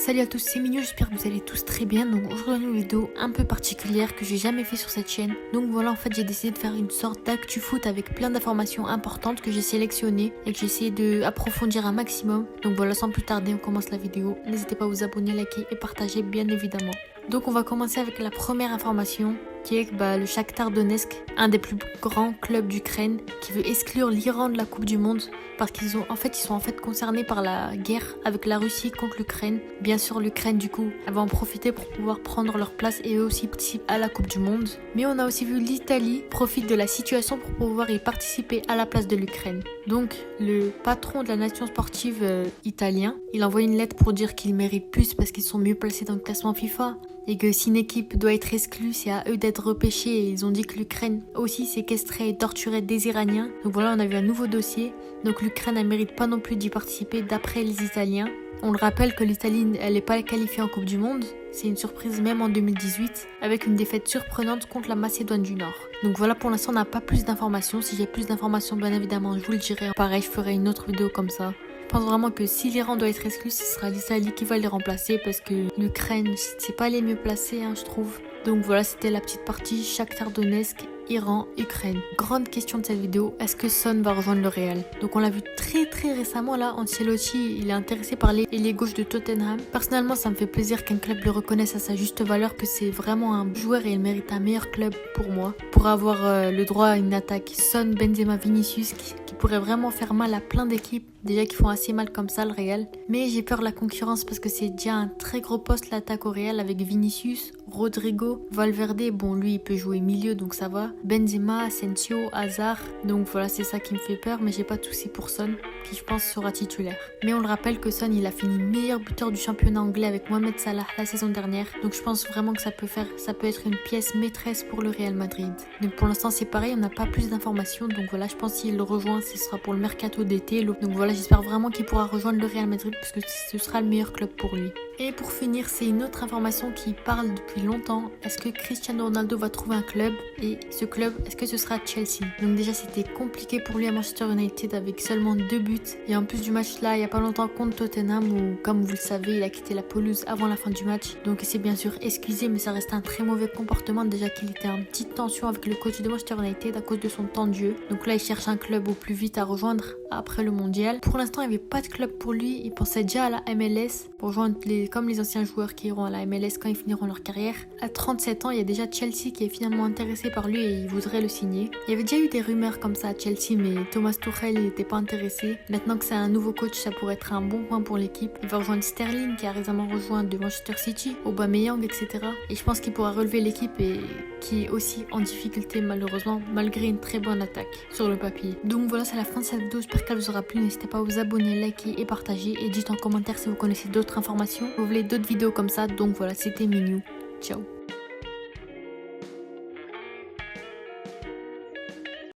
Salut à tous, c'est Mignon, j'espère que vous allez tous très bien. Donc aujourd'hui une vidéo un peu particulière que j'ai jamais fait sur cette chaîne. Donc voilà, en fait j'ai décidé de faire une sorte d'actu foot avec plein d'informations importantes que j'ai sélectionnées et que j'ai essayé d'approfondir un maximum. Donc voilà, sans plus tarder, on commence la vidéo. N'hésitez pas à vous abonner, liker et partager bien évidemment. Donc on va commencer avec la première information qui est le Shakhtar Donetsk, un des plus grands clubs d'Ukraine, qui veut exclure l'Iran de la Coupe du Monde parce qu'ils sont en fait concernés par la guerre avec la Russie contre l'Ukraine. Bien sûr, l'Ukraine du coup, elle va en profiter pour pouvoir prendre leur place et eux aussi participent à la Coupe du Monde. Mais on a aussi vu l'Italie profite de la situation pour pouvoir y participer à la place de l'Ukraine. Donc le patron de la nation sportive italien, il envoie une lettre pour dire qu'ils méritent plus parce qu'ils sont mieux placés dans le classement FIFA. Et que si une équipe doit être exclue, c'est à eux d'être repêchés. Et ils ont dit que l'Ukraine aussi séquestrait et torturait des Iraniens. Donc voilà, on a vu un nouveau dossier. Donc l'Ukraine, elle mérite pas non plus d'y participer d'après les Italiens. On le rappelle que l'Italie, elle n'est pas qualifiée en Coupe du Monde. C'est une surprise même en 2018, avec une défaite surprenante contre la Macédoine du Nord. Donc voilà, pour l'instant, on n'a pas plus d'informations. Si j'ai plus d'informations, bien évidemment, je vous le dirai. Pareil, je ferai une autre vidéo comme ça. Je pense vraiment que si l'Iran doit être exclu, ce sera l'Italie qui va les remplacer parce que l'Ukraine, c'est pas les mieux placés, je trouve. Donc voilà, c'était la petite partie Shakhtar Donetsk, Iran, Ukraine. Grande question de cette vidéo, est-ce que Son va rejoindre le Real? Donc on l'a vu très récemment là, Ancelotti, il est intéressé par l'ailier gauche de Tottenham. Personnellement, ça me fait plaisir qu'un club le reconnaisse à sa juste valeur, que c'est vraiment un joueur et il mérite un meilleur club pour moi. Pour avoir le droit à une attaque Son, Benzema, Vinicius qui pourrait vraiment faire mal à plein d'équipes. Déjà qu'ils font assez mal comme ça le Real. Mais j'ai peur de la concurrence parce que c'est déjà un très gros poste l'attaque au Real avec Vinicius, Rodrigo, Valverde. Bon, lui il peut jouer milieu donc ça va. Benzema, Asensio, Hazard. Donc voilà, c'est ça qui me fait peur. Mais j'ai pas tout c'est pour Son qui je pense sera titulaire. Mais on le rappelle que Son il a fini meilleur buteur du championnat anglais avec Mohamed Salah la saison dernière. Donc je pense vraiment que ça peut être une pièce maîtresse pour le Real Madrid. Donc pour l'instant c'est pareil, on n'a pas plus d'informations. Donc voilà, je pense s'il le rejoint ce sera pour le mercato d'été. Donc voilà, j'espère vraiment qu'il pourra rejoindre le Real Madrid parce que ce sera le meilleur club pour lui. Et pour finir, c'est une autre information qui parle depuis longtemps. Est-ce que Cristiano Ronaldo va trouver un club? Et ce club, est-ce que ce sera Chelsea? Donc déjà, c'était compliqué pour lui à Manchester United avec seulement 2 buts. Et en plus du match là, il n'y a pas longtemps contre Tottenham où, comme vous le savez, il a quitté la pelouse avant la fin du match. Donc c'est bien sûr excusé, mais ça reste un très mauvais comportement. Déjà qu'il était en petite tension avec le coach de Manchester United à cause de son temps de jeu. Donc là, il cherche un club au plus vite à rejoindre après le mondial. Pour l'instant, il n'y avait pas de club pour lui. Il pensait déjà à la MLS pour rejoindre comme les anciens joueurs qui iront à la MLS quand ils finiront leur carrière. À 37 ans, il y a déjà Chelsea qui est finalement intéressé par lui et il voudrait le signer. Il y avait déjà eu des rumeurs comme ça à Chelsea, mais Thomas Tuchel n'était pas intéressé. Maintenant que c'est un nouveau coach, ça pourrait être un bon point pour l'équipe. Il va rejoindre Sterling qui a récemment rejoint de Manchester City, Aubameyang, etc. Et je pense qu'il pourra relever l'équipe et qui est aussi en difficulté malheureusement, malgré une très bonne attaque sur le papier. Donc voilà, c'est la fin de cette vidéo. J'espère qu'elle vous aura plu. N'hésitez pas à vous abonner, liker et partager. Et dites en commentaire si vous connaissez d'autres informations. Vous voulez d'autres vidéos comme ça. Donc voilà, c'était Mignon. Ciao.